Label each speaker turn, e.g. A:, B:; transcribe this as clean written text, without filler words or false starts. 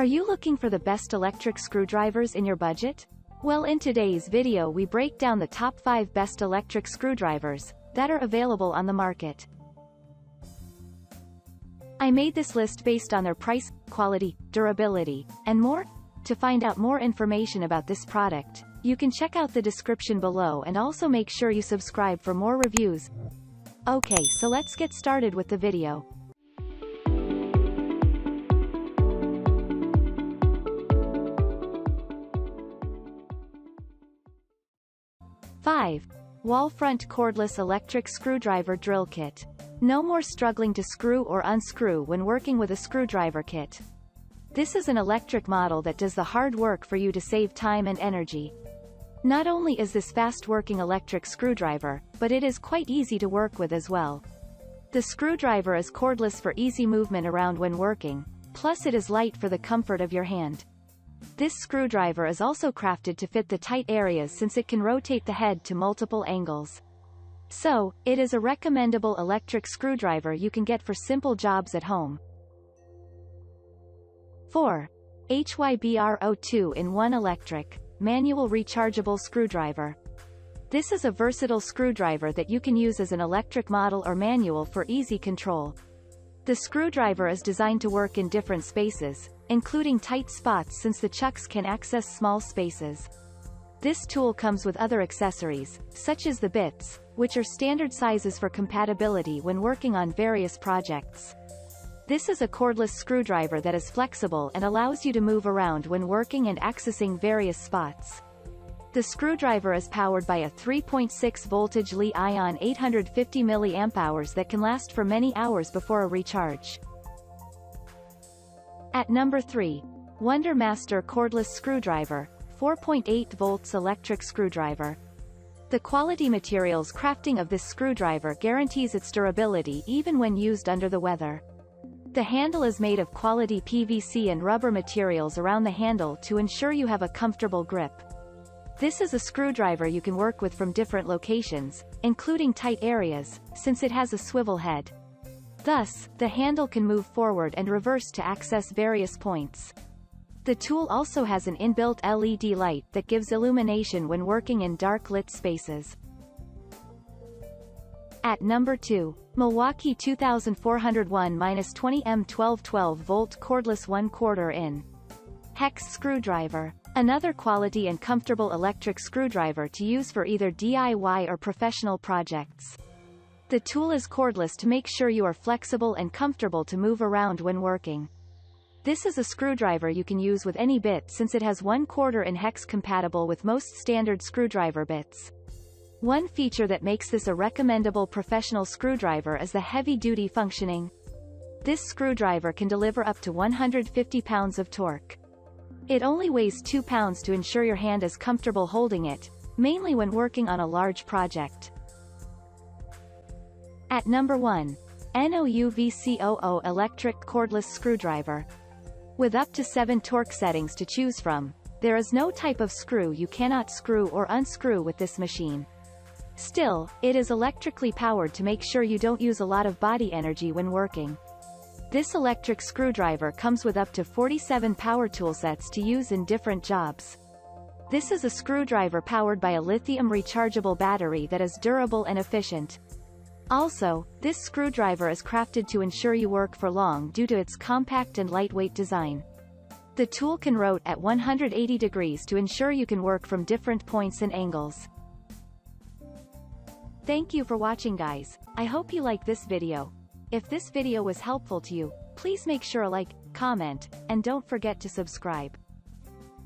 A: Are you looking for the best electric screwdrivers in your budget? Well, in today's video we break down the top 5 best electric screwdrivers that are available on the market. I made this list based on their price, quality, durability, and more. To find out more information about this product, you can check out the description below and also make sure you subscribe for more reviews. Okay, so let's get started with the video. Wallfront Cordless Electric Screwdriver Drill Kit. No more struggling to screw or unscrew when working with a screwdriver kit. This is an electric model that does the hard work for you to save time and energy. Not only is this fast-working electric screwdriver, but it is quite easy to work with as well. The screwdriver is cordless for easy movement around when working, plus it is light for the comfort of your hand. This screwdriver is also crafted to fit the tight areas since it can rotate the head to multiple angles. So, it is a recommendable electric screwdriver you can get for simple jobs at home. 4. Hybro 2-in-1 Electric, Manual Rechargeable Screwdriver. This is a versatile screwdriver that you can use as an electric model or manual for easy control. The screwdriver is designed to work in different spaces, including tight spots since the chucks can access small spaces. This tool comes with other accessories, such as the bits, which are standard sizes for compatibility when working on various projects. This is a cordless screwdriver that is flexible and allows you to move around when working and accessing various spots. The screwdriver is powered by a 3.6 voltage Li-ion 850 mAh that can last for many hours before a recharge. At number 3. Wondermaster Cordless Screwdriver, 4.8 volts electric screwdriver. The quality materials crafting of this screwdriver guarantees its durability even when used under the weather. The handle is made of quality PVC and rubber materials around the handle to ensure you have a comfortable grip. This is a screwdriver you can work with from different locations, including tight areas, since it has a swivel head. Thus, the handle can move forward and reverse to access various points. The tool also has an inbuilt LED light that gives illumination when working in dark lit spaces. At number 2. Milwaukee 2401-20M 12-12-volt Cordless 1/4-in Hex Screwdriver. Another quality and comfortable electric screwdriver to use for either DIY or professional projects. The tool is cordless to make sure you are flexible and comfortable to move around when working. This is a screwdriver you can use with any bit since it has 1/4-in hex compatible with most standard screwdriver bits. One feature that makes this a recommendable professional screwdriver is the heavy-duty functioning. This screwdriver can deliver up to 150 pounds of torque. It only weighs 2 pounds to ensure your hand is comfortable holding it, mainly when working on a large project. At number 1. Nouvco Electric Cordless Screwdriver. With up to 7 torque settings to choose from, there is no type of screw you cannot screw or unscrew with this machine. Still, it is electrically powered to make sure you don't use a lot of body energy when working. This electric screwdriver comes with up to 47 power tool sets to use in different jobs. This is a screwdriver powered by a lithium rechargeable battery that is durable and efficient. Also, this screwdriver is crafted to ensure you work for long due to its compact and lightweight design. The tool can rotate at 180 degrees to ensure you can work from different points and angles. Thank you for watching, guys. I hope you like this video. If this video was helpful to you, please make sure to like, comment, and don't forget to subscribe.